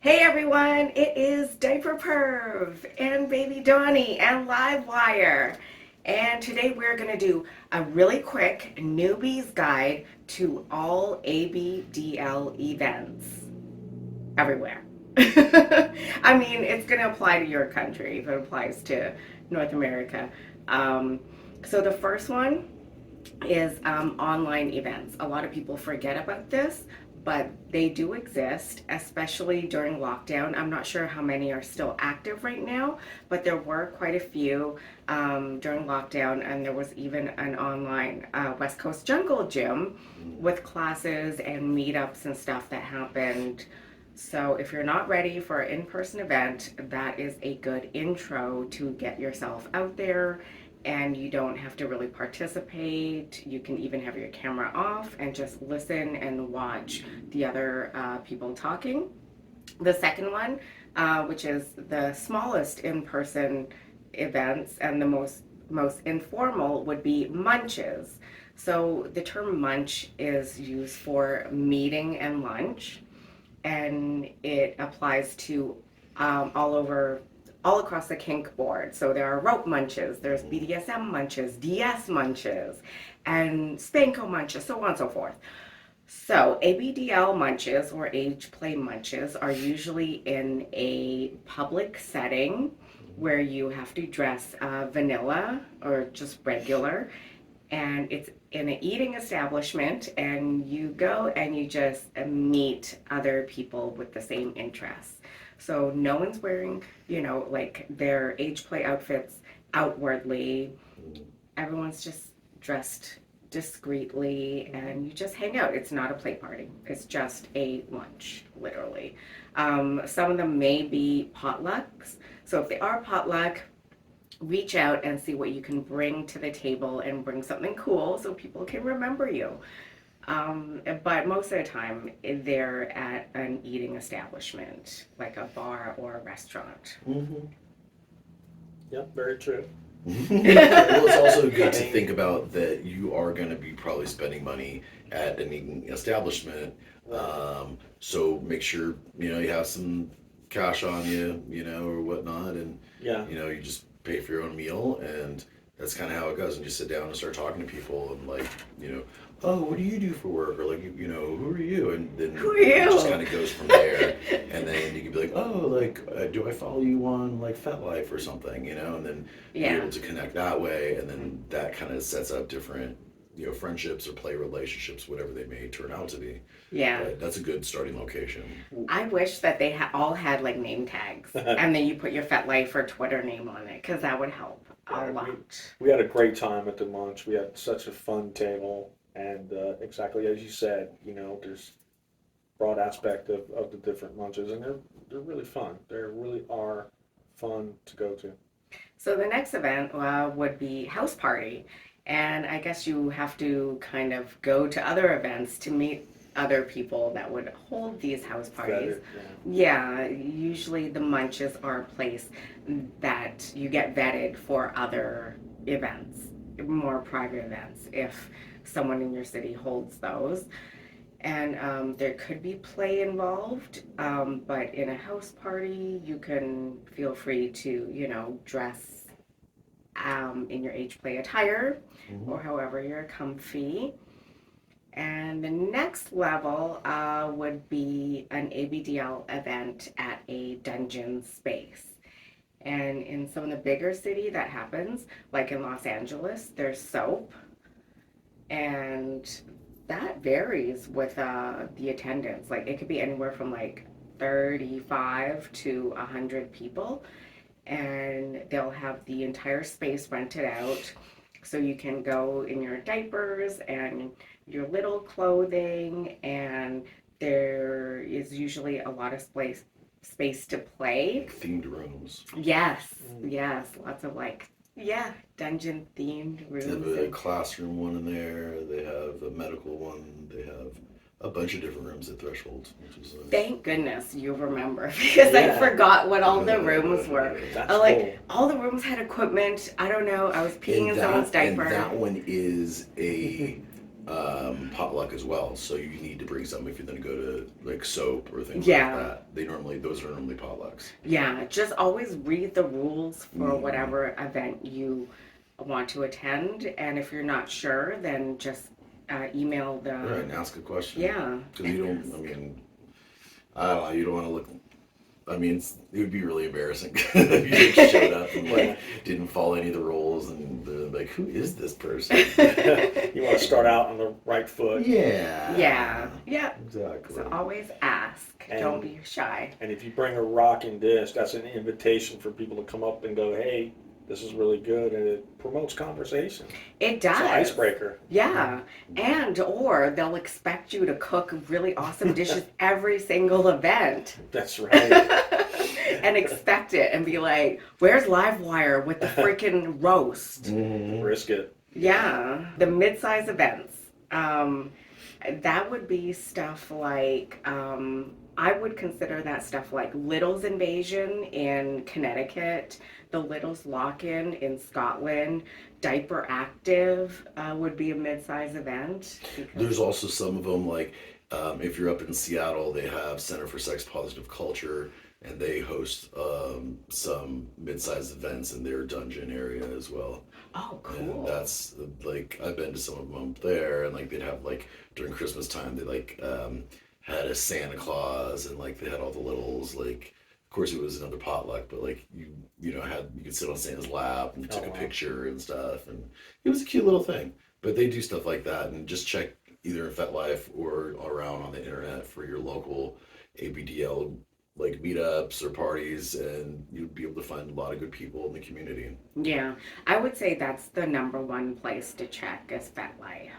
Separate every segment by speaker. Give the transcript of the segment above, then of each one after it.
Speaker 1: Hey everyone, it is Diaperperv and Baby Donnie and Livewire. And today we're going to do a really quick newbie's guide to all ABDL events everywhere. I mean, it's going to apply to your country if it applies to North America. So the first one is online events. A lot of people forget about this, but they do exist, especially during lockdown. I'm not sure how many are still active right now, but there were quite a few during lockdown, and there was even an online West Coast Jungle Gym with classes and meetups and stuff that happened. So if you're not ready for an in-person event, that is a good intro to get yourself out there, and you don't have to really participate. You can even have your camera off and just listen and watch the other people talking. The second one, which is the smallest in-person events and the most informal, would be Munches. So the term munch is used for meeting and lunch, and it applies to all across the kink board. So there are rope munches, there's BDSM munches, DS munches, and Spanko munches, so on and so forth. So ABDL munches or age play munches are usually in a public setting where you have to dress vanilla or just regular, and it's in an eating establishment, and you go and you just meet other people with the same interests. So no one's wearing, like their age play outfits outwardly. Everyone's just dressed discreetly, and you just hang out. It's not a play party. It's just a lunch, literally. Some of them may be potlucks. So if they are potluck, reach out and see what you can bring to the table and bring something cool so people can remember you. But most of the time, they're at an eating establishment, like a bar or a restaurant.
Speaker 2: Mm-hmm. Yep, very true.
Speaker 3: Well, it's also good to think about that you are going to be probably spending money at an eating establishment. So make sure, you have some cash on you, or whatnot. And, you just pay for your own meal. And that's kind of how it goes. And you sit down and start talking to people and oh, what do you do for work? Or who are you? And then it just kind of goes from there. And then you can be like, oh, do I follow you on Fetlife or something? And then be able to connect that way. And then that kind of sets up different, friendships or play relationships, whatever they may turn out to be.
Speaker 1: Yeah.
Speaker 3: But that's a good starting location.
Speaker 1: I wish that they all had name tags, and then you put your Fetlife or Twitter name on it, because that would help a lot.
Speaker 2: We had a great time at the Munch. We had such a fun table. And exactly as you said, there's broad aspect of the different munches, and they're really fun. They really are fun to go to.
Speaker 1: So the next event would be house party, and I guess you have to kind of go to other events to meet other people that would hold these house parties. Yeah, usually the munches are a place that you get vetted for other events, more private events, if someone in your city holds those. And there could be play involved, but in a house party you can feel free to dress in your age play attire, or however you're comfy. And the next level would be an ABDL event at a dungeon space. And in some of the bigger city that happens, like in Los Angeles, there's soap, and that varies with the attendance. It could be anywhere from 35 to 100 people, and they'll have the entire space rented out, so you can go in your diapers and your little clothing, and there is usually a lot of space to play.
Speaker 3: Themed rooms.
Speaker 1: Yes, lots of dungeon themed rooms.
Speaker 3: They have a classroom one in there. They have a medical one. They have a bunch of different rooms at Threshold, which is nice.
Speaker 1: Thank goodness you remember, because I forgot what all the rooms were.
Speaker 2: Cool.
Speaker 1: All the rooms had equipment. I don't know. I was peeing in someone's diaper.
Speaker 3: And that one is potluck as well. So you need to bring something if you're going to go to like soap or things
Speaker 1: Yeah.
Speaker 3: like that. Those are normally potlucks.
Speaker 1: Yeah, just always read the rules for
Speaker 3: Mhm.
Speaker 1: whatever event you want to attend, and if you're not sure, then just email the.
Speaker 3: Right, and ask a question.
Speaker 1: Yeah.
Speaker 3: Because you don't, I mean, I don't know, you don't want to look, I mean, it would be really embarrassing if you just showed up and like didn't follow any of the rules and they're like, who is this person?
Speaker 2: You want to start out on the right foot.
Speaker 3: Yeah.
Speaker 1: Yeah.
Speaker 3: Exactly.
Speaker 1: So always ask.
Speaker 2: And-
Speaker 1: Don't be shy.
Speaker 2: And if you bring a rocking dish, that's an invitation for people to come up and go, hey, this is really good, and it promotes conversation.
Speaker 1: It does.
Speaker 2: It's an icebreaker.
Speaker 1: Yeah, and or they'll expect you to cook really awesome dishes every single event.
Speaker 2: That's right.
Speaker 1: And expect it and be like, where's Livewire with the freaking roast?
Speaker 3: Mhm.
Speaker 2: Brisket.
Speaker 1: Yeah, the mid-size events. That would be stuff like, I would consider that stuff like Littles Invasion in Conneticut, the Littles Lock-In in Scotland, Diaperactive would be a mid-size event.
Speaker 3: There's also some of them like if you're up in Seattle, they have Center for Sex Positive Culture, and they host some mid-sized events in their dungeon area as well.
Speaker 1: Oh,
Speaker 3: And
Speaker 1: cool.
Speaker 3: that's like I've been to some of them there, and like they'd have like during Christmas time they like had a Santa Claus, and like they had all the littles. Like of course it was another potluck, but like you know had you could sit on Santa's lap and took
Speaker 2: Oh,
Speaker 3: a
Speaker 2: wow.
Speaker 3: picture and stuff, and it was a cute little thing. But they do stuff like that, and just check either in Fetlife or around on the internet for your local ABDL like meetups or parties, and you'd be able to find a lot of good people in the community.
Speaker 1: Yeah, I would say that's the number one place to check is Fetlife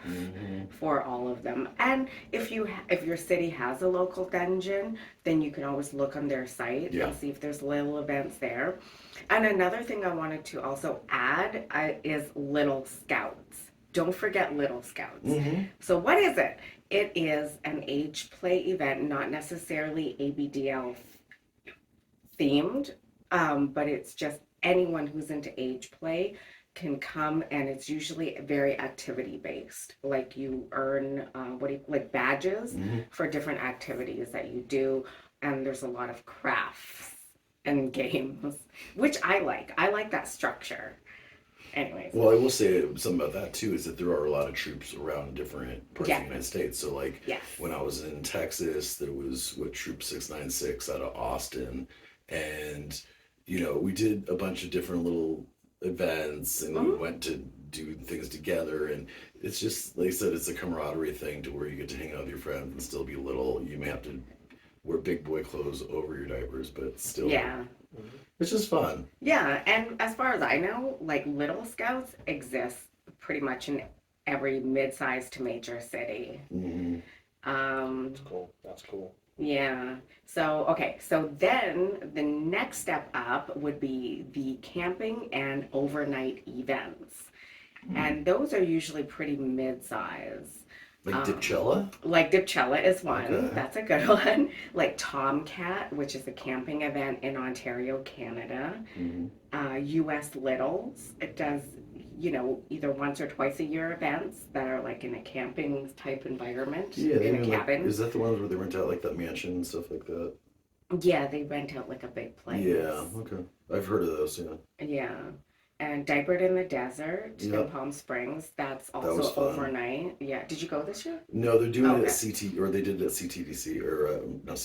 Speaker 1: for all of them. And if your city has a local dungeon, then you can always look on their site
Speaker 3: Yeah.
Speaker 1: and see if there's little events there. And another thing I wanted to also add is Little Scouts. Don't forget Little Scouts.
Speaker 3: Mm-hmm.
Speaker 1: So what is it? It is an age play event, not necessarily ABDL themed, but it's just anyone who's into age play can come, and it's usually very activity based. Like you earn like badges
Speaker 3: Mm-hmm.
Speaker 1: for different activities that you do, and there's a lot of crafts and games, which I like. I like that structure. Anyways.
Speaker 3: Well, I will say something about that too, is that there are a lot of troops around different parts of the United States. So like
Speaker 1: Yes.
Speaker 3: when I was in Texas, there was Troop 696 out of Austin, and you know, we did a bunch of different little events, and we went to do things together, and it's just like I said, it's a camaraderie thing to where you get to hang out with your friends and still be little. You may have to wear big boy clothes over your diapers, but still,
Speaker 1: Yeah.
Speaker 3: it's just fun.
Speaker 1: Yeah, and as far as I know, like Little Scouts exist pretty much in every mid-sized to major city.
Speaker 3: Mm-hmm.
Speaker 2: That's cool. That's cool.
Speaker 1: Yeah. So, okay. So then the next step up would be the camping and overnight events. And those are usually pretty mid-size.
Speaker 3: Like Dipchella?
Speaker 1: Like Dipchella is one.
Speaker 3: Okay.
Speaker 1: That's a good one. Like TomKat, which is a camping event in Ontario, Canada.
Speaker 3: Mm-hmm.
Speaker 1: USLittles. It does, either once or twice a year events that are like in a camping type environment
Speaker 3: Yeah, they
Speaker 1: in a
Speaker 3: mean, like,
Speaker 1: cabin.
Speaker 3: is that the ones where they rent out like that mansion and stuff like that?
Speaker 1: Yeah, they rent out like a big place.
Speaker 3: Yeah, okay. I've heard of those, yeah.
Speaker 1: Yeah. And Diapered in the Desert in
Speaker 3: Yep.
Speaker 1: Palm Springs. That's
Speaker 3: was
Speaker 1: also
Speaker 3: fun.
Speaker 1: overnight. Yeah. Did you go this year?
Speaker 3: No, they're doing it
Speaker 1: Okay.
Speaker 3: at CT, or they did it at CTDC, or no,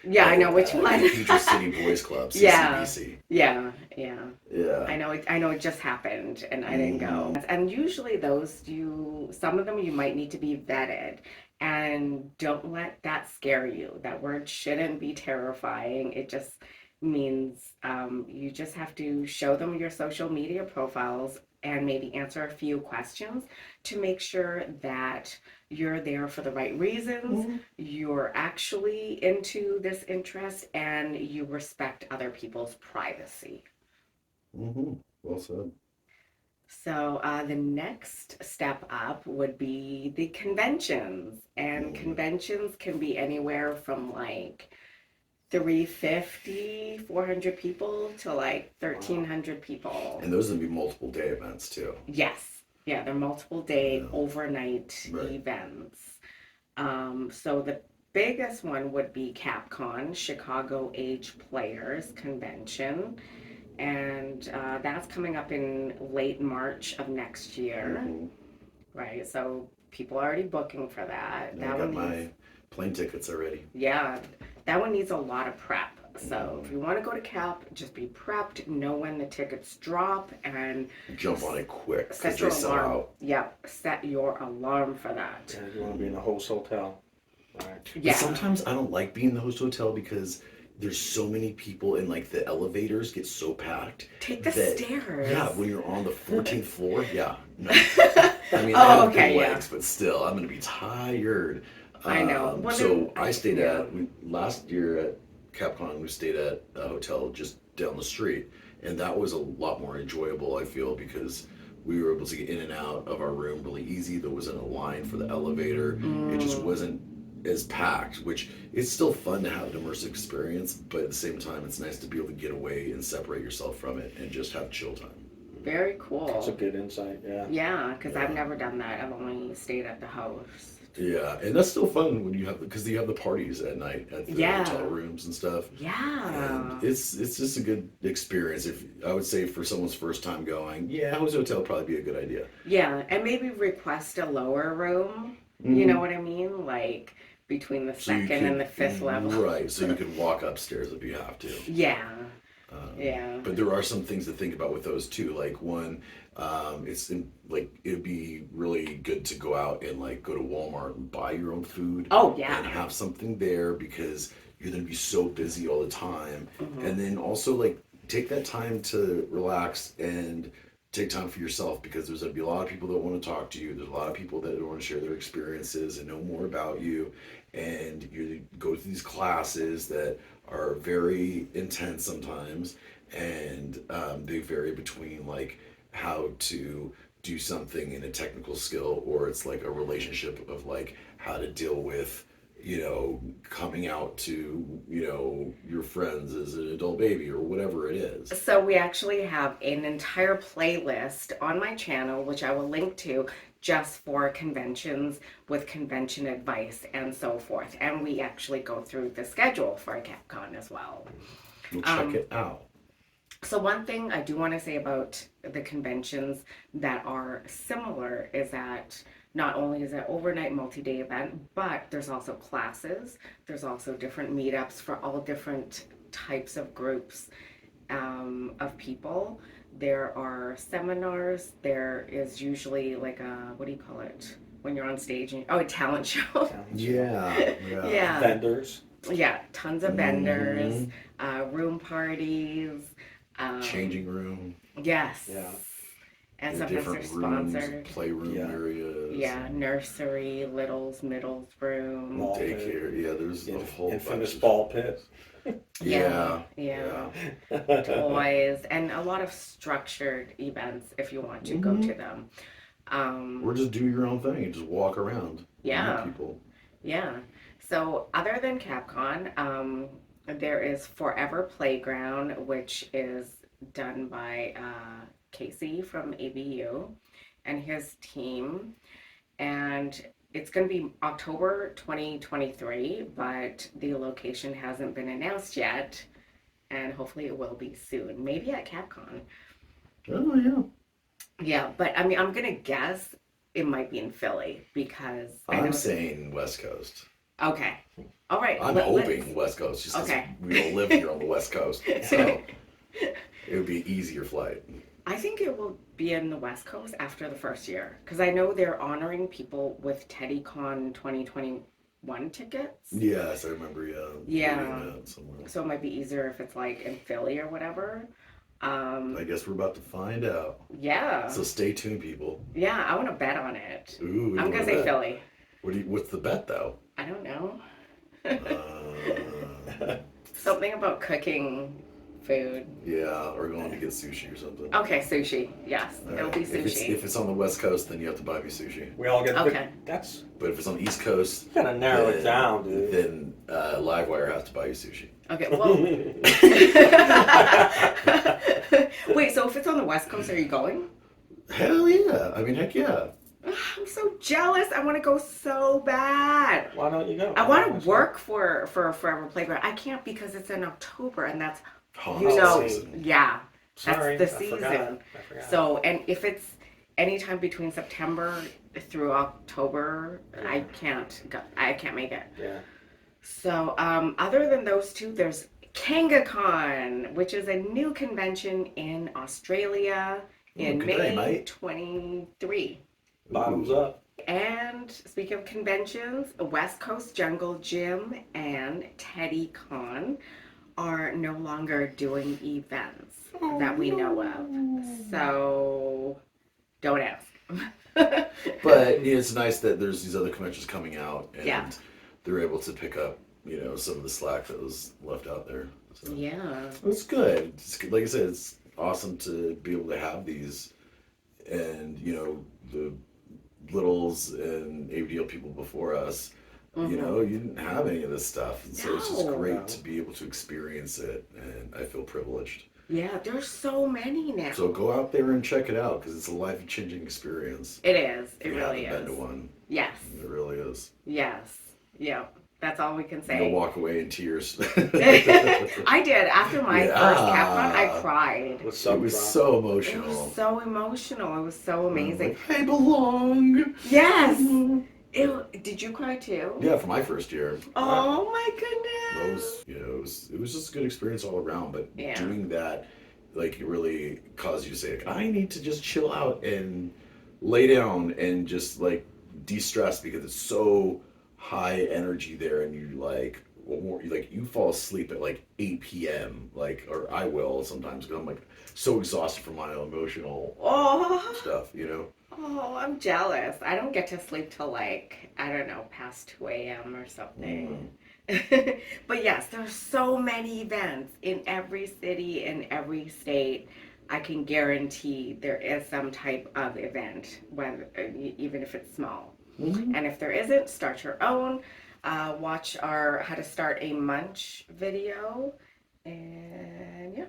Speaker 1: Yeah, I know which one.
Speaker 3: Future City Boys Club,
Speaker 1: Yeah.
Speaker 3: CCBC.
Speaker 1: Yeah.
Speaker 3: Yeah.
Speaker 1: I know it just happened and I didn't go. And usually some of them you might need to be vetted. And don't let that scare you. That word shouldn't be terrifying. It just means you just have to show them your social media profiles and maybe answer a few questions to make sure that you're there for the right reasons, you're actually into this interest, and you respect other people's privacy.
Speaker 3: Mm-hmm. Well said.
Speaker 1: So the next step up would be the conventions, and conventions can be anywhere from like 350, 400 people to like 1,300 people.
Speaker 3: And those would be multiple day events too.
Speaker 1: Yes. Yeah, they're multiple day,
Speaker 3: Yeah.
Speaker 1: overnight
Speaker 3: Right.
Speaker 1: events. So the biggest one would be Capcon, Chicago Ageplayers Convention. And that's coming up in late March of next year,
Speaker 3: Mhm.
Speaker 1: right? So people are already booking for that.
Speaker 3: I
Speaker 1: That
Speaker 3: got
Speaker 1: one
Speaker 3: my
Speaker 1: needs,
Speaker 3: plane tickets already.
Speaker 1: yeah, that one needs a lot of prep. So if you want to go to Cap, just be prepped, know when the tickets drop, and
Speaker 3: Jump on it quick because
Speaker 1: set
Speaker 3: they
Speaker 1: your
Speaker 3: sell
Speaker 1: alarm.
Speaker 3: out.
Speaker 1: Yep, set your alarm for that.
Speaker 2: Yeah, you want to be in a host hotel. Right.
Speaker 3: But
Speaker 1: Yeah.
Speaker 3: sometimes I don't like being in the host hotel because there's so many people and like the elevators get so packed.
Speaker 1: Take the
Speaker 3: that-
Speaker 1: stairs.
Speaker 3: Yeah, when you're on the 14th floor, yeah. No. I mean,
Speaker 1: Oh,
Speaker 3: I have
Speaker 1: okay,
Speaker 3: good
Speaker 1: yeah.
Speaker 3: legs, but still, I'm gonna be tired.
Speaker 1: I know. Well,
Speaker 3: So
Speaker 1: then-
Speaker 3: I stayed
Speaker 1: yeah.
Speaker 3: last year at Capcon. We stayed at a hotel just down the street, and that was a lot more enjoyable. I feel because we were able to get in and out of our room really easy. There wasn't a line for the elevator. It just wasn't as packed, which it's still fun to have an immersive experience, but at the same time, it's nice to be able to get away and separate yourself from it and just have chill time.
Speaker 1: Very cool.
Speaker 2: That's a good insight. Yeah.
Speaker 1: Yeah, because I've
Speaker 3: Yeah.
Speaker 1: never done that. I've only stayed at the house.
Speaker 3: Yeah, and that's still fun when you have because you have the parties at night at the
Speaker 1: Yeah.
Speaker 3: hotel rooms and stuff.
Speaker 1: Yeah.
Speaker 3: And it's just a good experience. If I would say for someone's first time going, yeah, host hotel would probably be a good idea.
Speaker 1: Yeah, and maybe request a lower room. You know what I mean? Like between the
Speaker 3: So you
Speaker 1: second
Speaker 3: could-
Speaker 1: and the fifth level.
Speaker 3: Right, so you can walk upstairs if you have to.
Speaker 1: Yeah. Yeah.
Speaker 3: But there are some things to think about with those too. Like one, like it'd be really good to go out and like go to Walmart and buy your own food.
Speaker 1: Oh, yeah.
Speaker 3: And have something there because you're gonna be so busy all the time.
Speaker 1: Mm-hmm.
Speaker 3: And then also like take that time to relax and take time for yourself because there's gonna be a lot of people that want to talk to you. There's a lot of people that want to share their experiences and know more about you. And you go through these classes that are very intense sometimes, and they vary between like how to do something in a technical skill, or it's like a relationship of like how to deal with, you know, coming out to, you know, your friends as an adult baby or whatever it is.
Speaker 1: So we actually have an entire playlist on my channel, which I will link to, just for conventions with convention advice and so forth. And we actually go through the schedule for a Capcon as well.
Speaker 3: We'll check it out.
Speaker 1: So one thing I do want to say about the conventions that are similar is that not only is it overnight multi-day event, but there's also classes. There's also different meetups for all different types of groups of people. There are seminars. There is usually like a, what do you call it? When you're on stage and, oh, a talent show.
Speaker 3: Yeah.
Speaker 1: Yeah.
Speaker 2: Vendors.
Speaker 1: Yeah, tons of vendors, room parties.
Speaker 3: Changing room.
Speaker 1: Yes.
Speaker 2: Yeah.
Speaker 1: And
Speaker 3: the
Speaker 1: sometimes they're
Speaker 3: different rooms,
Speaker 1: sponsored.
Speaker 3: playroom
Speaker 2: Yeah.
Speaker 3: areas.
Speaker 1: Yeah, nursery, littles, middles room.
Speaker 2: Ball
Speaker 3: Daycare. Yeah, there's a whole
Speaker 2: Infamous
Speaker 3: bunch.
Speaker 2: ball pit.
Speaker 1: Yeah.
Speaker 3: Yeah.
Speaker 1: Toys and a lot of structured events if you want to go to them.
Speaker 3: Or just do your own thing and just walk around.
Speaker 1: Yeah.
Speaker 3: Meet people.
Speaker 1: Yeah. So other than Capcon, there is Forever Playground, which is done by Casey from ABU and his team. And it's going to be October 2023, but the location hasn't been announced yet. And hopefully it will be soon. Maybe at Capcon.
Speaker 3: Oh yeah.
Speaker 1: Yeah, but I mean, I'm going to guess it might be in Philly because I know.
Speaker 3: I'm saying West Coast.
Speaker 1: Okay. All right.
Speaker 3: I'm hoping West Coast just because
Speaker 1: Okay.
Speaker 3: we don't live here on the West Coast. So it would be an easier flight.
Speaker 1: I think it will be in the West Coast after the first year because I know they're honoring people with TeddyCon 2021 tickets.
Speaker 3: Yes, I remember,
Speaker 1: Yeah.
Speaker 3: reading that somewhere.
Speaker 1: So it might be easier if it's like in Philly or whatever.
Speaker 3: I guess we're about to find out.
Speaker 1: Yeah.
Speaker 3: So stay tuned, people.
Speaker 1: Yeah, I want to bet on it.
Speaker 3: Ooh,
Speaker 1: I'm going to say Philly.
Speaker 3: What's the bet though?
Speaker 1: I don't know.
Speaker 3: Uh,
Speaker 1: Something about cooking food.
Speaker 3: yeah, or going to get sushi or something.
Speaker 1: Okay, sushi. Yes,
Speaker 3: All
Speaker 1: it'll
Speaker 3: right.
Speaker 1: be
Speaker 3: If
Speaker 1: sushi.
Speaker 3: it's on the West Coast, then you have to buy me sushi.
Speaker 2: We all get
Speaker 1: Okay.
Speaker 2: That's
Speaker 3: But if it's on the East Coast,
Speaker 2: gotta narrow it
Speaker 3: then-
Speaker 2: down, dude.
Speaker 3: Then Livewire has to buy you sushi.
Speaker 1: Okay, well. Wait, so if it's on the West Coast, are you going?
Speaker 3: Hell yeah. I mean, heck yeah.
Speaker 1: I'm so jealous. I want to go so bad.
Speaker 2: Why don't you go?
Speaker 1: I want to work for a Forever Playground. I can't because it's in October and that's, you
Speaker 3: Holiday
Speaker 1: know,
Speaker 3: season.
Speaker 1: yeah,
Speaker 2: Sorry,
Speaker 1: that's the
Speaker 2: I
Speaker 1: season.
Speaker 2: forgot.
Speaker 1: So, and if it's anytime between September through October,
Speaker 2: Yeah.
Speaker 1: I can't go, I can't make it.
Speaker 2: Yeah.
Speaker 1: So, other than those two, there's Kangacon, which is a new convention in Australia in
Speaker 3: good day,
Speaker 1: May
Speaker 3: mate.
Speaker 1: 23.
Speaker 2: Bottoms up.
Speaker 1: And speaking of conventions, West Coast Jungle Gym and TeddyCon are no longer doing events that we know of. So don't ask.
Speaker 3: But it's nice that there's these other conventions coming out and
Speaker 1: Yeah.
Speaker 3: they're able to pick up, some of the slack that was left out there. So
Speaker 1: Yeah.
Speaker 3: it's good. Like I said, it's awesome to be able to have these, and the Littles and abdl people before us. You didn't have any of this stuff, and so it's just
Speaker 1: No.
Speaker 3: great to be able to experience it, and I feel privileged.
Speaker 1: Yeah, there's so many now.
Speaker 3: So go out there and check it out because it's a life-changing experience.
Speaker 1: It is. It
Speaker 3: If you
Speaker 1: really
Speaker 3: haven't been
Speaker 1: is.
Speaker 3: to one,
Speaker 1: Yes.
Speaker 3: it really is.
Speaker 1: Yes. Yeah. That's all we can say.
Speaker 3: You'll walk away in tears.
Speaker 1: I did. After my
Speaker 3: Yeah.
Speaker 1: first Capcon, I cried.
Speaker 2: What's
Speaker 3: It
Speaker 2: up,
Speaker 3: was
Speaker 2: Rob?
Speaker 3: so
Speaker 1: It
Speaker 3: emotional.
Speaker 1: was so emotional. It was so amazing.
Speaker 3: Like, I belong.
Speaker 1: Yes. Did you cry too?
Speaker 3: Yeah, for my first year.
Speaker 1: Oh my
Speaker 3: That
Speaker 1: goodness.
Speaker 3: was, it was just a good experience all around. But
Speaker 1: Yeah.
Speaker 3: doing that, like, it really caused you to say, like, I need to just chill out and lay down and just like de-stress because it's so high energy there, and you fall asleep at like 8 p.m. or I will sometimes because I'm like so exhausted from my emotional
Speaker 1: Oh.
Speaker 3: stuff.
Speaker 1: Oh, I'm jealous. I don't get to sleep till like, I don't know, past 2 a.m. or something. But yes, there's so many events in every city, in every state. I can guarantee there is some type of event, whether, even if it's small. And if there isn't, start your own. Watch our how to start a munch video. And yeah.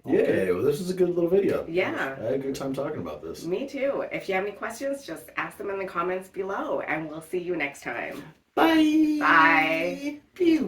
Speaker 3: Yeah, well, this is a good little video.
Speaker 1: Yeah.
Speaker 3: I had a good time talking about this.
Speaker 1: Me too. If you have any questions, just ask them in the comments below, and we'll see you next time.
Speaker 3: Bye.
Speaker 1: Bye.
Speaker 3: Pew.